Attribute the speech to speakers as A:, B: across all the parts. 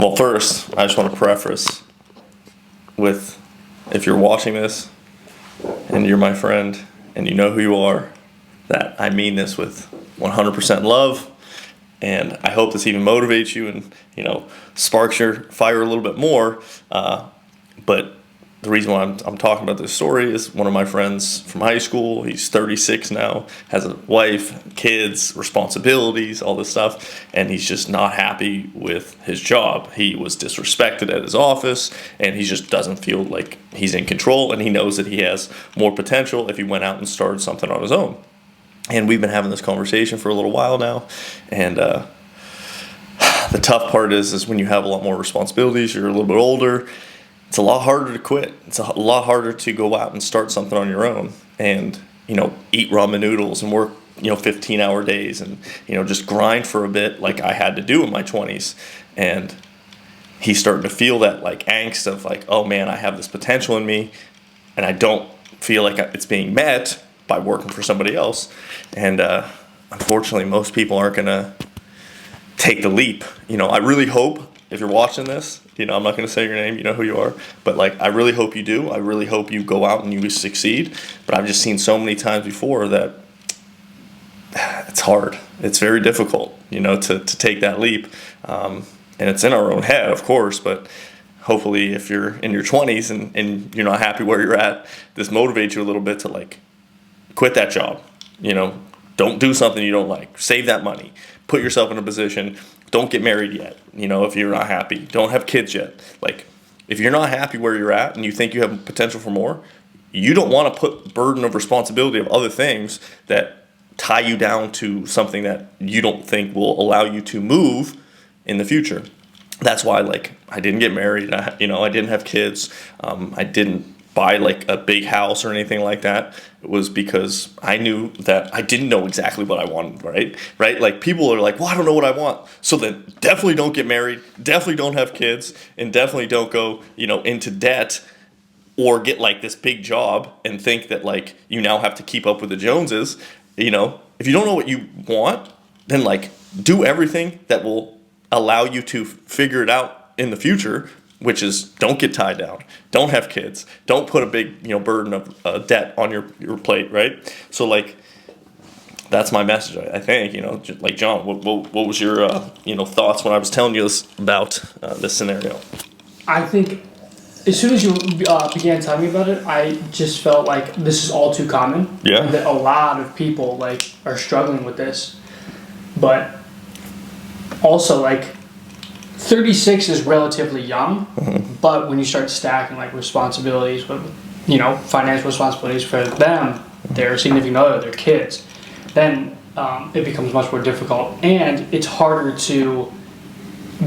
A: Well, first, I just want to preface with, if you're watching this and you're my friend and you know who you are, that I mean this with 100% love, and I hope this even motivates you and, sparks your fire a little bit more. But the reason why I'm talking about this story is one of my friends from high school. He's 36 now, has a wife, kids, responsibilities, all this stuff, and he's just not happy with his job. He was disrespected at his office, and he just doesn't feel like he's in control, and he knows that he has more potential if he went out and started something on his own. And we've been having this conversation for a little while now, and the tough part is when you have a lot more responsibilities, you're a little bit older, it's a lot harder to quit. It's a lot harder to go out and start something on your own and, eat ramen noodles and work, 15-hour days and, just grind for a bit like I had to do in my 20s. And he's starting to feel that like angst of like, oh man, I have this potential in me and I don't feel like it's being met by working for somebody else. And unfortunately, most people aren't going to take the leap. I really hope, if you're watching this, I'm not going to say your name, you know who you are, but I really hope you do. I really hope you go out and you succeed. But I've just seen so many times before that it's hard. It's very difficult, to take that leap. And it's in our own head, of course, but hopefully if you're in your 20s and you're not happy where you're at, this motivates you a little bit to quit that job. Don't do something you don't like. Save that money. Put yourself in a position. Don't get married yet, if you're not happy. Don't have kids yet. If you're not happy where you're at and you think you have potential for more, you don't want to put burden of responsibility of other things that tie you down to something that you don't think will allow you to move in the future. That's why, I didn't get married. I didn't have kids. I didn't buy a big house or anything like that. It was because I knew that I didn't know exactly what I wanted, right? People are like, well, I don't know what I want. So then definitely don't get married, definitely don't have kids, and definitely don't go, into debt or get this big job and think that you now have to keep up with the Joneses. If you don't know what you want, then do everything that will allow you to figure it out in the future, which is don't get tied down, don't have kids, don't put a big burden of debt on your plate, right? So that's my message. I think John, what was your thoughts when I was telling you this about this scenario?
B: I think as soon as you began telling me about it, I just felt like this is all too common.
A: Yeah.
B: That a lot of people are struggling with this, but also 36 is relatively young, but when you start stacking responsibilities, financial responsibilities for them, their significant other, their kids, then it becomes much more difficult, and it's harder to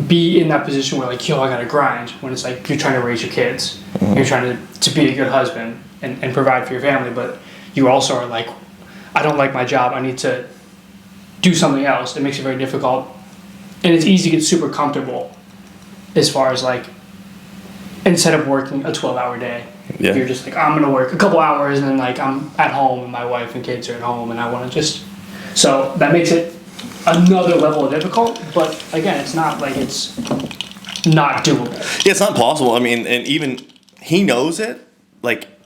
B: be in that position where I gotta grind when it's you're trying to raise your kids, you're trying to be a good husband and provide for your family, but you also are I don't like my job, I need to do something else. It makes it very difficult. And it's easy to get super comfortable as far as instead of working a 12-hour day, you're just I'm going to work a couple hours and then I'm at home and my wife and kids are at home and I want to so that makes it another level of difficult. But again, it's not it's not doable.
A: Yeah, it's not possible. I mean, and even he knows it.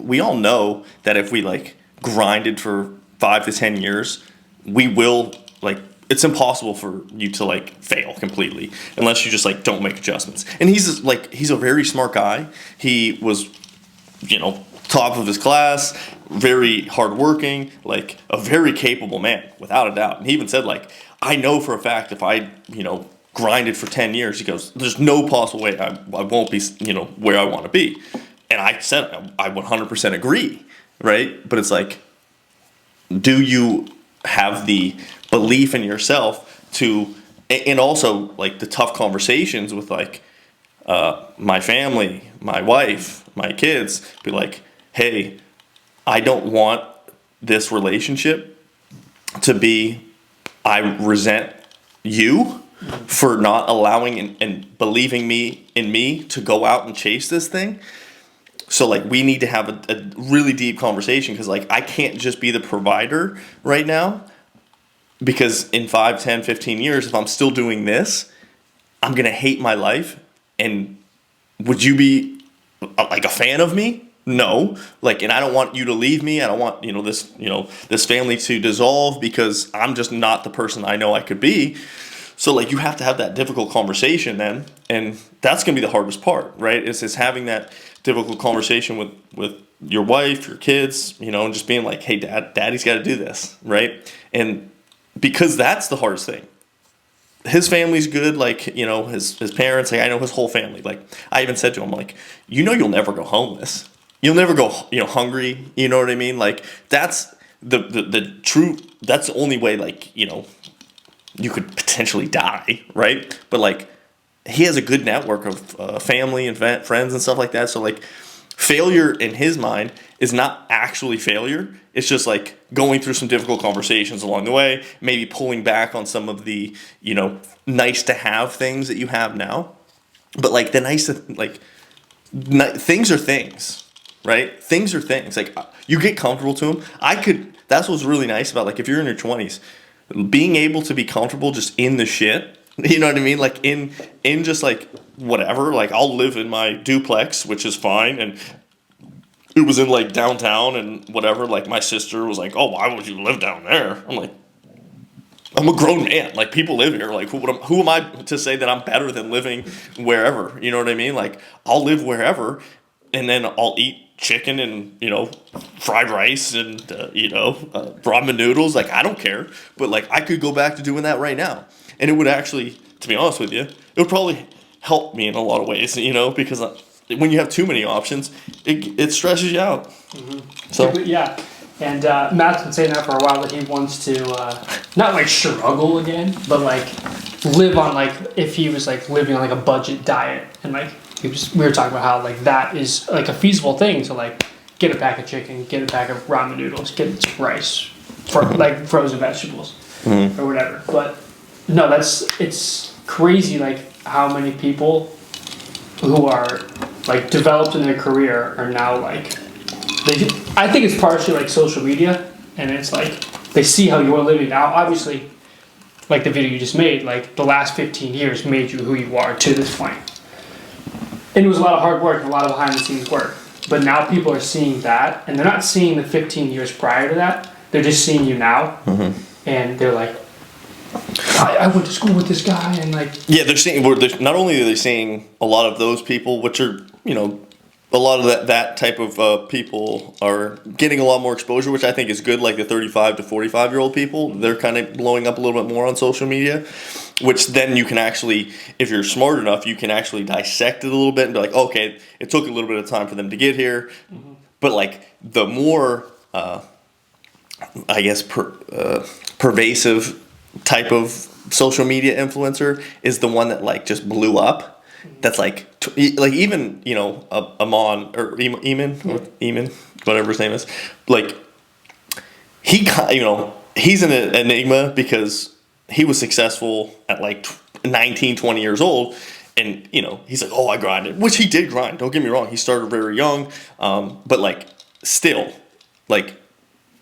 A: We all know that if we grinded for 5 to 10 years, we will it's impossible for you to fail completely unless you just don't make adjustments. And he's a very smart guy. He was, top of his class, very hardworking, a very capable man, without a doubt. And he even said I know for a fact if I, grinded for 10 years, he goes, there's no possible way I won't be, where I want to be. And I said, I 100% agree, right? But it's do you have the belief in yourself to, and also the tough conversations with my family, my wife, my kids, be hey, I don't want this relationship to be, I resent you for not allowing and believing in me to go out and chase this thing. So we need to have a really deep conversation because I can't just be the provider right now. Because in 5, 10, 15 years, if I'm still doing this, I'm going to hate my life And would you be like a fan of me? No. Like, and I don't want you to leave me. I don't want, this family to dissolve because I'm just not the person I know I could be. So like, you have to have that difficult conversation then. And that's going to be the hardest part, right? Is having that difficult conversation with your wife, your kids, and just being like, hey, daddy's got to do this, right? And because that's the hardest thing. His family's good, like, his parents, like, I know his whole family. Like, I even said to him, like, you'll never go homeless. You'll never go, hungry. You know what I mean? Like, that's the true, that's the only way, like, you could potentially die, right? But, like, he has a good network of family and friends and stuff like that. So, like, failure in his mind is not actually failure. It's just like going through some difficult conversations along the way, maybe pulling back on some of the, nice to have things that you have now. But like things are things, right? Things are things. Like, you get comfortable to them. That's what's really nice about, like, if you're in your 20s, being able to be comfortable just in the shit. You know what I mean? Like, in just like whatever. Like, I'll live in my duplex, which is fine, and it was in like downtown and whatever. Like, my sister was like, "Oh, why would you live down there?" I'm like, I'm a grown man. Like, people live here. Like, who am I to say that I'm better than living wherever? You know what I mean? Like, I'll live wherever, and then I'll eat chicken and fried rice and ramen noodles. Like, I don't care. But like, I could go back to doing that right now, and it would actually, to be honest with you, it would probably help me in a lot of ways. Because when you have too many options, it stresses you out.
B: Mm-hmm.
A: So
B: yeah. And Matt's been saying that for a while, that he wants to not like struggle again, but like live on, like, if he was like living on like a budget diet, and like we were talking about how like that is like a feasible thing to like get a pack of chicken, get a pack of ramen noodles, get some rice, for like frozen vegetables or whatever. But no, it's crazy like how many people who are like developed in their career are now like. I think it's partially like social media, and it's like they see how you're living now. Obviously, like the video you just made, like the last 15 years made you who you are to this point. And it was a lot of hard work and a lot of behind the scenes work. But now people are seeing that, and they're not seeing the 15 years prior to that. They're just seeing you now, and they're like, I went to school with this guy, and like...
A: Yeah, they're seeing, not only are they seeing a lot of those people, which are, a lot of that type of people are getting a lot more exposure, which I think is good. Like the 35 to 45-year-old people, they're kind of blowing up a little bit more on social media, which then you can actually, if you're smart enough, you can actually dissect it a little bit and be like, okay, it took a little bit of time for them to get here. But like the more, pervasive type of social media influencer is the one that like just blew up. That's like even Amon or Eamon, whatever his name is, like he's an enigma because he was successful at like 19, 20 years old, and he's like, oh, I grinded, which he did grind. Don't get me wrong, he started very young, but like still, like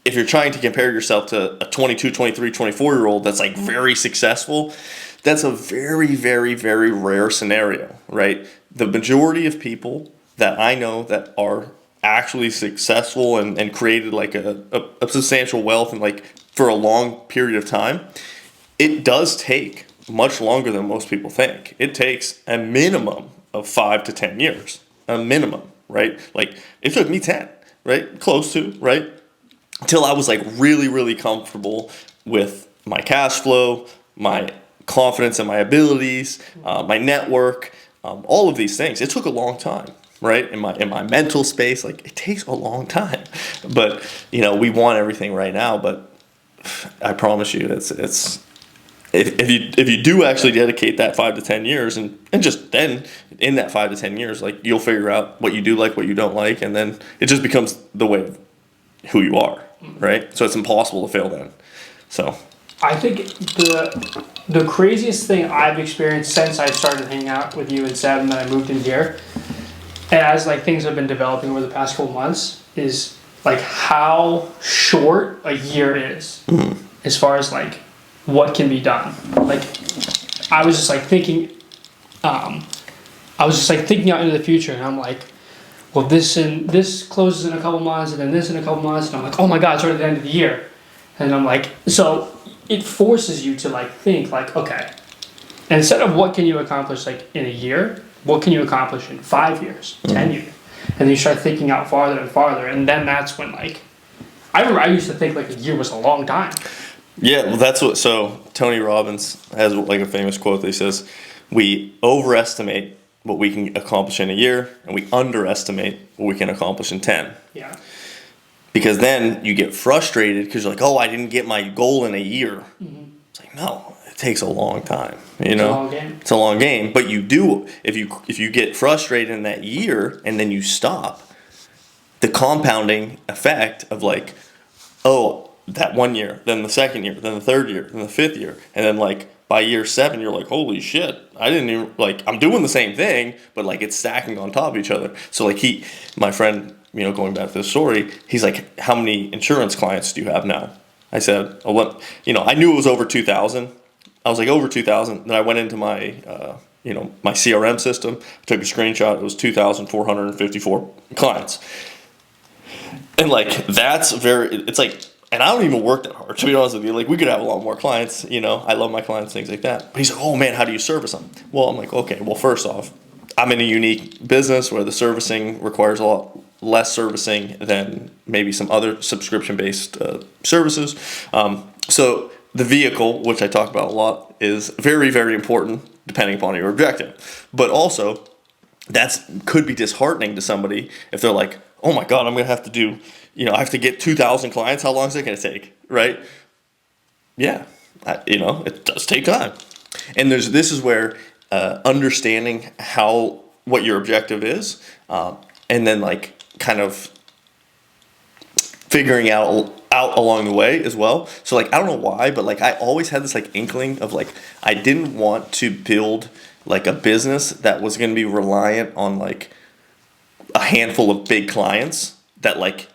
A: if you're trying to compare yourself to a 22, 23, 24-year-old that's like very successful. That's a very, very, very rare scenario, right? The majority of people that I know that are actually successful and created like a substantial wealth and like for a long period of time, it does take much longer than most people think. It takes a minimum of 5 to 10 years, a minimum, right? Like it took me 10, right? Close to, right? Until I was like really, really comfortable with my cash flow, my confidence in my abilities, my network, all of these things. It took a long time, right? In my mental space, like it takes a long time. But we want everything right now. But I promise you, it's if you do actually dedicate that 5 to 10 years, and just then in that 5 to 10 years, like you'll figure out what you do like, what you don't like, and then it just becomes the way of who you are, right? So it's impossible to fail then. So.
B: I think the craziest thing I've experienced since I started hanging out with you and Seb and then I moved in here, and as like things have been developing over the past couple months, is like how short a year is as far as like what can be done. Like I was just like thinking, I was just like thinking out into the future, and I'm like, well, this closes in a couple months, and then this in a couple months, and I'm like, oh my god, it's already the end of the year, and I'm like, so it forces you to like think like, okay, and instead of what can you accomplish like in a year, what can you accomplish in 5 years, 10 years, and then you start thinking out farther and farther, and then that's when like, I remember I used to think like a year was a long time.
A: Yeah, well, that's what. So Tony Robbins has like a famous quote that he says, "We overestimate what we can accomplish in a year, and we underestimate what we can accomplish in 10."
B: Yeah.
A: Because then you get frustrated because you're like, "Oh, I didn't get my goal in a year." It's like, no, it takes a long time. You know,
B: a long game.
A: It's a long game. But you do if you get frustrated in that year and then you stop, the compounding effect of like, oh, that 1 year, then the second year, then the third year, then the fifth year, and then like by year 7, you're like, holy shit, I didn't even like I'm doing the same thing, but like it's stacking on top of each other. So like my friend, going back to this story, he's like, how many insurance clients do you have now? I said, I knew it was over 2,000. I was like over 2,000. Then I went into my my CRM system, took a screenshot. It was 2,454 clients. And like it's like, and I don't even work that hard, to be honest with you. Like we could have a lot more clients, I love my clients, things like that. But he's like, oh man, how do you service them? Well, I'm like, okay, well first off, I'm in a unique business where the servicing requires a lot less servicing than maybe some other subscription-based services. So the vehicle, which I talk about a lot, is very, very important depending upon your objective. But also, could be disheartening to somebody if they're like, oh my God, I'm going to have to do, I have to get 2,000 clients. How long is it going to take? Right? Yeah. It does take time. And this is where understanding what your objective is, and then like kind of figuring out along the way as well. So like, I don't know why, but like I always had this like inkling of like, I didn't want to build like a business that was going to be reliant on like a handful of big clients that like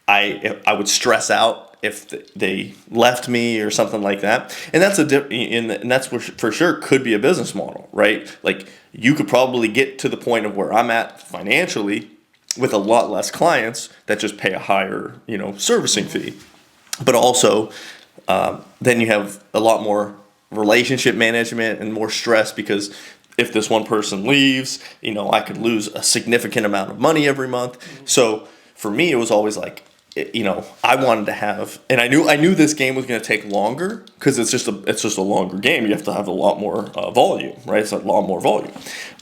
A: I would stress out if they left me or something like that. And that's and that's for sure could be a business model, right? Like you could probably get to the point of where I'm at financially with a lot less clients that just pay a higher, servicing fee. But also, then you have a lot more relationship management and more stress because if this one person leaves, I could lose a significant amount of money every month. So for me, it was always like, I wanted to have, and I knew this game was going to take longer because it's just a longer game. You have to have a lot more volume, right? It's a lot more volume.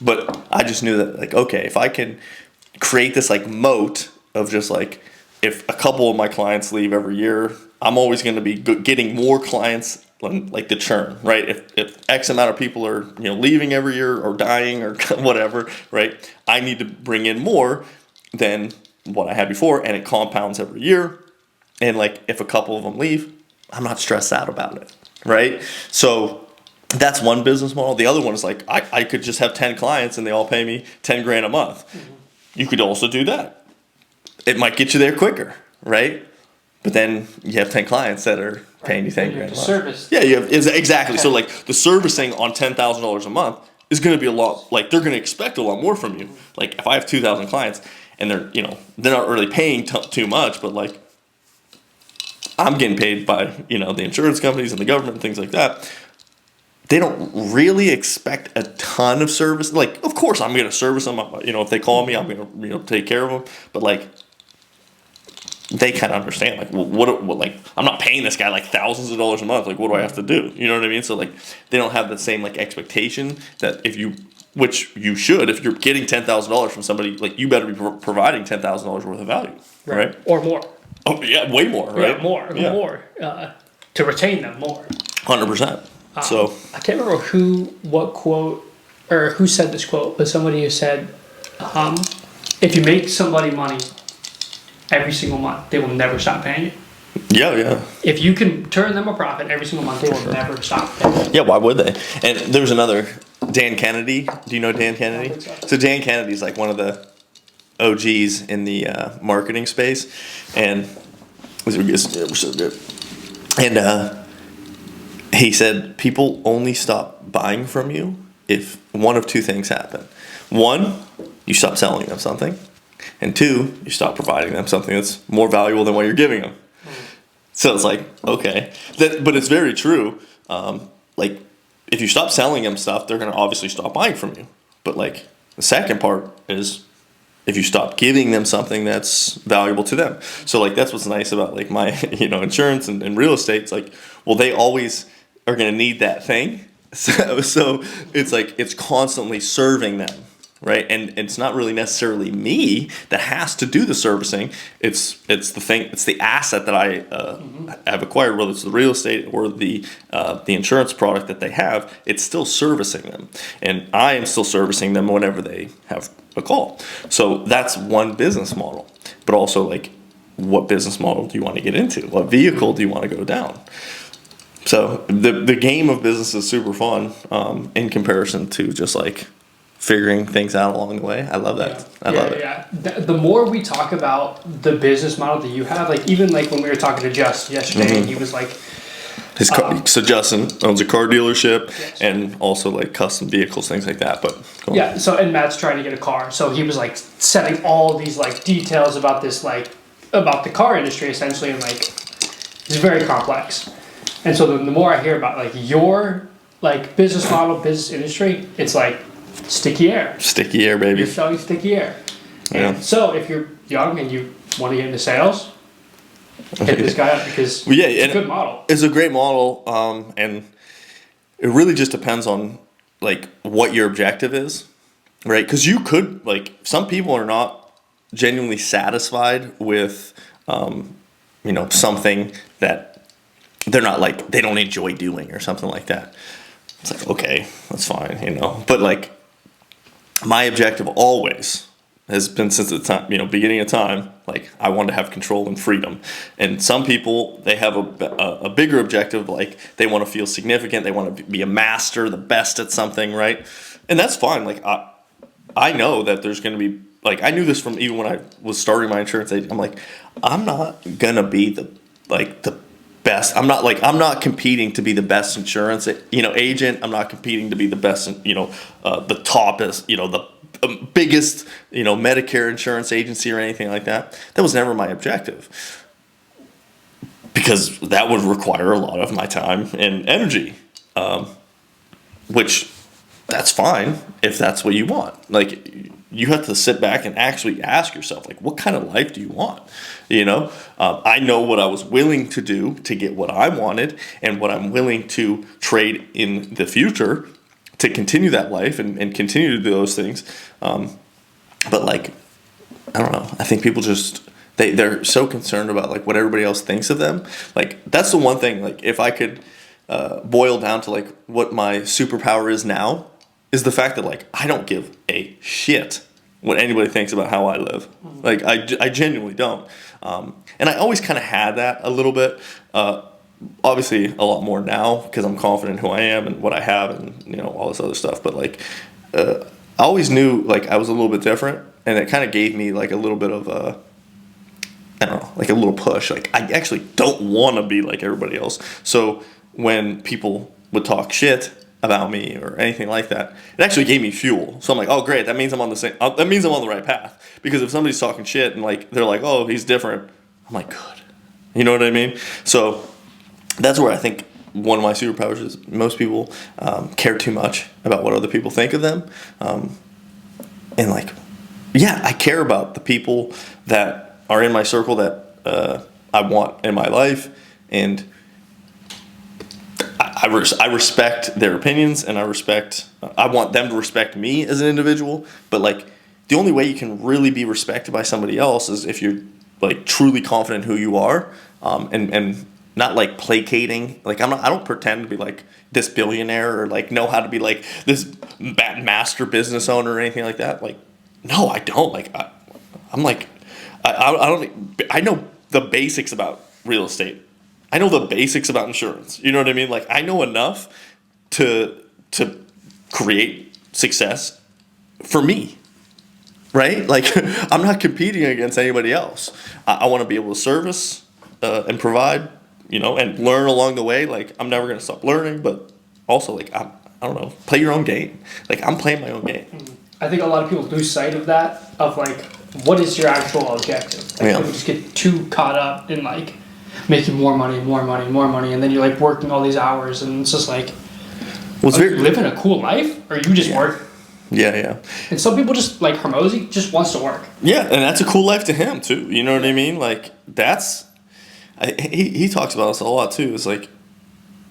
A: But I just knew that like, okay, if I can create this like moat of just like, if a couple of my clients leave every year, I'm always going to be getting more clients, like the churn, right? If X amount of people are leaving every year or dying or whatever, right? I need to bring in more than what I had before, and it compounds every year. And like if a couple of them leave, I'm not stressed out about it, right? So that's one business model. The other one is like I could just have 10 clients and they all pay me 10 grand a month. Mm-hmm. You could also do that. It might get you there quicker, right? But then you have 10 clients that are paying you 10 grand a month.
B: Service.
A: Yeah, exactly. So like the servicing on $10,000 a month is going to be a lot. Like they're going to expect a lot more from you. Like if I have 2,000 clients and they're not really paying too much, but like I'm getting paid by the insurance companies and the government and things like that. They don't really expect a ton of service. Like, of course, I'm going to service them. If they call me, I'm going to take care of them. But like, they kind of understand. Like, what? Like, I'm not paying this guy like thousands of dollars a month. Like, what do I have to do? You know what I mean? So like, they don't have the same like expectation that which you should, if you're getting $10,000 from somebody, like you better be providing $10,000 worth of value, right?
B: Or more.
A: Oh yeah, way more, right?
B: Yeah, more. To retain them more.
A: 100%. So
B: I can't remember what quote, or who said this quote, but somebody who said, if you make somebody money every single month, they will never stop paying you.
A: Yeah.
B: If you can turn them a profit every single month, they will never stop paying you.
A: Yeah, why would they? And there's another, Dan Kennedy. Do you know Dan Kennedy? So Dan Kennedy's like one of the OGs in the marketing space, and we're so good. And he said people only stop buying from you if one of two things happen. One, you stop selling them something. And two, you stop providing them something that's more valuable than what you're giving them. So it's like, okay. But it's very true. Like, if you stop selling them stuff, they're going to obviously stop buying from you. But, like, the second part is if you stop giving them something that's valuable to them. So, like, that's what's nice about, like, my, insurance and real estate. It's like, well, they always are going to need that thing. So it's like it's constantly serving them. Right, and it's not really necessarily me that has to do the servicing. It's the thing. It's the asset that I have acquired, whether it's the real estate or the insurance product that they have. It's still servicing them, and I am still servicing them whenever they have a call. So that's one business model. But also, like, what business model do you want to get into? What vehicle do you want to go down? So the game of business is super fun in comparison to just like figuring things out along the way. I love that. I love it.
B: Yeah. The more we talk about the business model that you have, like even like when we were talking to Just yesterday, he was like,
A: so Justin owns a car dealership
B: yes.
A: and also like custom vehicles, things like that. But
B: yeah, so and Matt's trying to get a car, so he was like setting all these like details about this like about the car industry essentially, and like it's very complex. And so the more I hear about like your like business model, business industry, it's like sticky air.
A: Sticky air, baby.
B: You're selling sticky air. And so if you're young and you want to get into sales, hit this guy up because it's a good model.
A: It's a great model, and it really just depends on like what your objective is, right? Because you could like some people are not genuinely satisfied with, something that they're not like they don't enjoy doing or something like that. It's like okay, that's fine, but like. My objective always has been since the time, beginning of time, like I want to have control and freedom. And some people, they have a bigger objective, like they want to feel significant. They want to be a master, the best at something, right? And that's fine. Like I know that there's going to be, like I knew this from even when I was starting my insurance agent. I'm like, I'm not going to be the best. I'm not competing to be the best insurance, agent. I'm not competing to be the best, the toppest, the biggest, Medicare insurance agency or anything like that. That was never my objective because that would require a lot of my time and energy, which that's fine if that's what you want. Like you have to sit back and actually ask yourself, like, what kind of life do you want? I know what I was willing to do to get what I wanted and what I'm willing to trade in the future to continue that life and continue to do those things. But like, I don't know. I think people just, they're so concerned about like what everybody else thinks of them. Like that's the one thing, like if I could boil down to like what my superpower is now, is the fact that like I don't give a shit what anybody thinks about how I live. Like I genuinely don't. And I always kind of had that a little bit. Obviously a lot more now because I'm confident in who I am and what I have and all this other stuff. But like I always knew like I was a little bit different, and it kind of gave me like a little bit of I don't know, like a little push. Like I actually don't want to be like everybody else. So when people would talk shit about me or anything like that, it actually gave me fuel. So I'm like, oh great, that means I'm on the right path. Because if somebody's talking shit and like they're like, oh, he's different, I'm like, good. You know what I mean? So that's where I think one of my superpowers is most people care too much about what other people think of them. And like, yeah, I care about the people that are in my circle that I want in my life, and I respect their opinions, and I want them to respect me as an individual. But like the only way you can really be respected by somebody else is if you're like truly confident in who you are, and not like placating. Like I don't pretend to be like this billionaire or like know how to be like this master business owner or anything like that. Like no, I don't. Like I'm like I don't. I know the basics about real estate. I know the basics about insurance. You know what I mean? Like I know enough to create success for me, right? Like I'm not competing against anybody else. I want to be able to service and provide, and learn along the way. Like I'm never going to stop learning, but also like I don't know, play your own game. Like, I'm playing my own game.
B: I think a lot of people lose sight of that, of like, what is your actual objective? Like, people just get too caught up in like making more money, and then you're like working all these hours, and it's just like, are you living a cool life, or are you just working?
A: Yeah.
B: And some people just, like Hermosi, just wants to work.
A: Yeah, and that's a cool life to him too. You know what I mean? Like, he talks about this a lot too. It's like,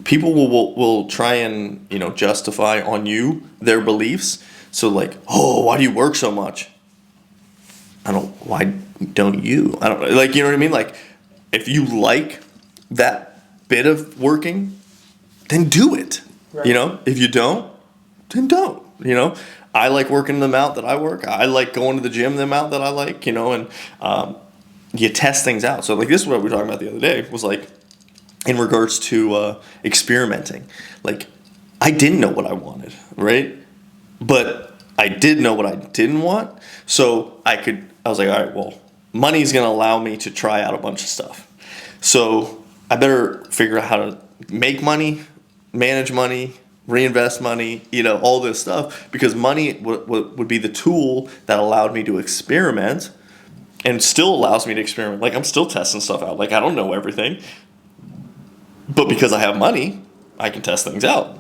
A: people will try and, you know, justify on you their beliefs. So like, oh, why do you work so much? Why don't you? I don't know. Like, you know what I mean? Like, if you like that bit of working, then do it. Right. You know, if you don't, then don't. You know, I like working the amount that I work. I like going to the gym the amount that I like, you know, and you test things out. So like, this is what we were talking about the other day, was like, in regards to experimenting. Like, I didn't know what I wanted, right? But I did know what I didn't want. So I was like, all right, well, money's going to allow me to try out a bunch of stuff. So I better figure out how to make money, manage money, reinvest money, you know, all this stuff, because money would be the tool that allowed me to experiment, and still allows me to experiment. Like, I'm still testing stuff out. Like, I don't know everything, but because I have money, I can test things out.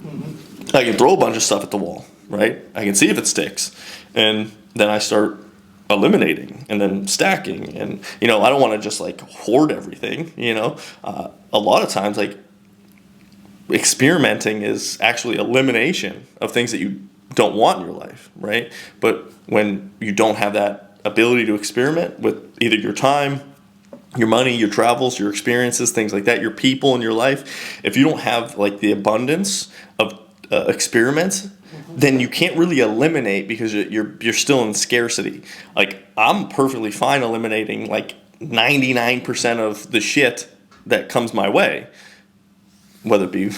A: Mm-hmm. I can throw a bunch of stuff at the wall, right? I can see if it sticks, and then I start eliminating and then stacking. And, you know, I don't want to just like hoard everything, you know. A lot of times, like, experimenting is actually elimination of things that you don't want in your life, right? But when you don't have that ability to experiment with either your time, your money, your travels, your experiences, things like that, your people in your life, if you don't have like the abundance of experiments, then you can't really eliminate, because you're still in scarcity. Like, I'm perfectly fine eliminating like 99% of the shit that comes my way, whether it be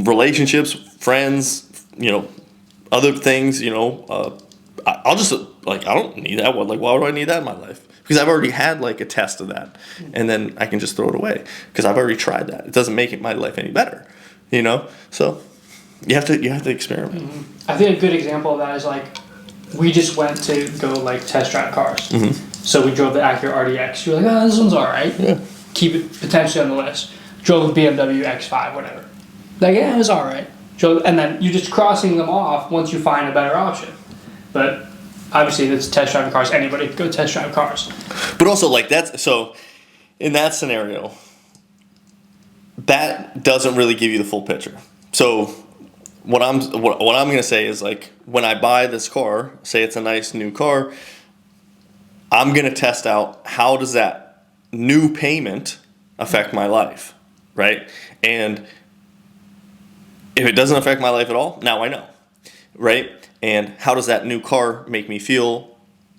A: relationships, friends, you know, other things, you know. I'll just, like, I don't need that. Like, why would I need that in my life? Because I've already had like a test of that, and then I can just throw it away because I've already tried that. It doesn't make my life any better, you know. So you have to experiment.
B: Mm-hmm. I think a good example of that is like, we just went to go like test drive cars. Mm-hmm. So we drove the Acura RDX. You're like, oh, this one's all right. Yeah. Keep it potentially on the list. Drove the BMW X5, whatever. Like, yeah, it was all right. And then you're just crossing them off once you find a better option. But obviously, it's test driving cars. Anybody go test drive cars.
A: But also, like, so in that scenario, that doesn't really give you the full picture. So what I'm going to say is, like, when I buy this car, say it's a nice new car, I'm going to test out, how does that new payment affect my life, right? And if it doesn't affect my life at all, now I know, right? And how does that new car make me feel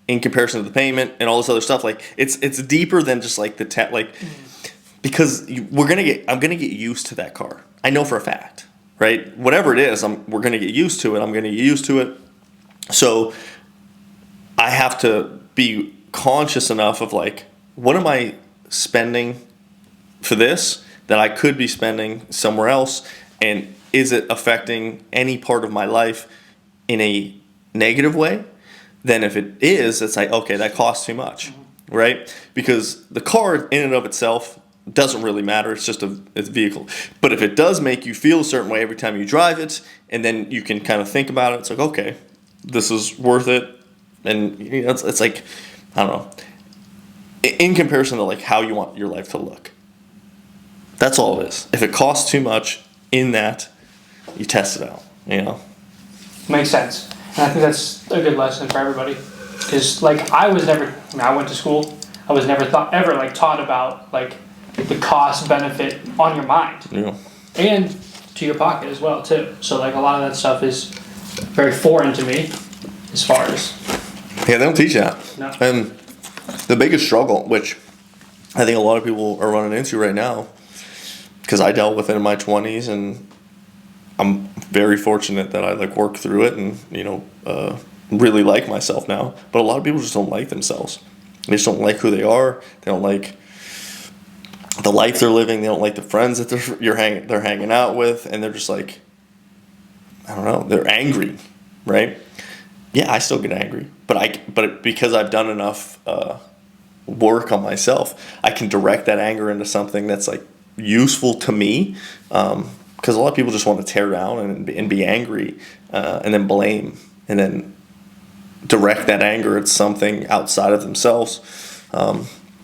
A: in comparison to the payment and all this other stuff? Like, it's deeper than just like because I'm gonna get used to that car. I know for a fact, right? Whatever it is, we're gonna get used to it. I'm gonna get used to it. So I have to be conscious enough of like, what am I spending for this that I could be spending somewhere else, and is it affecting any part of my life in a negative way? Then if it is, it's like, okay, that costs too much, right? Because the car in and of itself doesn't really matter. It's just it's a vehicle. But if it does make you feel a certain way every time you drive it, and then you can kind of think about it, it's like, okay, this is worth it. And you know, it's like, I don't know, in comparison to like how you want your life to look. That's all it is. If it costs too much in that, you test it out, you know?
B: Makes sense. And I think that's a good lesson for everybody. Because, like, I went to school. I was never taught about, like, the cost benefit on your mind. Yeah. And to your pocket as well, too. So, like, a lot of that stuff is very foreign to me as far as...
A: Yeah, they don't teach that.
B: No.
A: And the biggest struggle, which I think a lot of people are running into right now, because I dealt with it in my 20s, and I'm very fortunate that I like worked through it and, you know, really like myself now. But a lot of people just don't like themselves. They just don't like who they are. They don't like the life they're living. They don't like the friends that they're hanging out with, and they're just like, I don't know, they're angry, right? Yeah, I still get angry, but because I've done enough work on myself, I can direct that anger into something that's like useful to me. Because a lot of people just want to tear down and be angry, and then blame, and then direct that anger at something outside of themselves.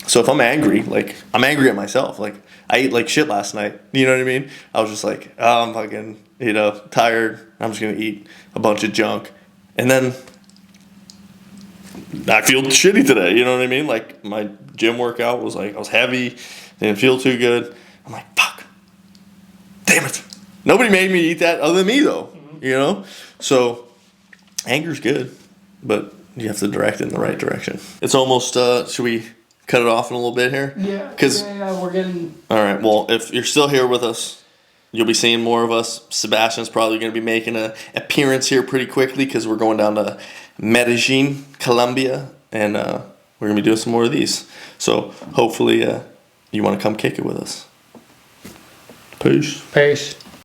A: So if I'm angry, like I'm angry at myself, like I ate like shit last night. You know what I mean? I was just like, oh, I'm fucking, tired. I'm just gonna eat a bunch of junk, and then I feel shitty today. You know what I mean? Like my gym workout was like I was heavy, didn't feel too good. I'm like, fuck, damn it. Nobody made me eat that other than me though. So anger's good, but you have to direct it in the right direction. It's almost. Should we cut it off in a little bit here?
B: Yeah.
A: Cause
B: We're getting.
A: All right. Well, if you're still here with us, you'll be seeing more of us. Sebastian's probably going to be making an appearance here pretty quickly because we're going down to Medellin, Colombia, and we're going to be doing some more of these. So hopefully you want to come kick it with us. Peace.
B: Peace.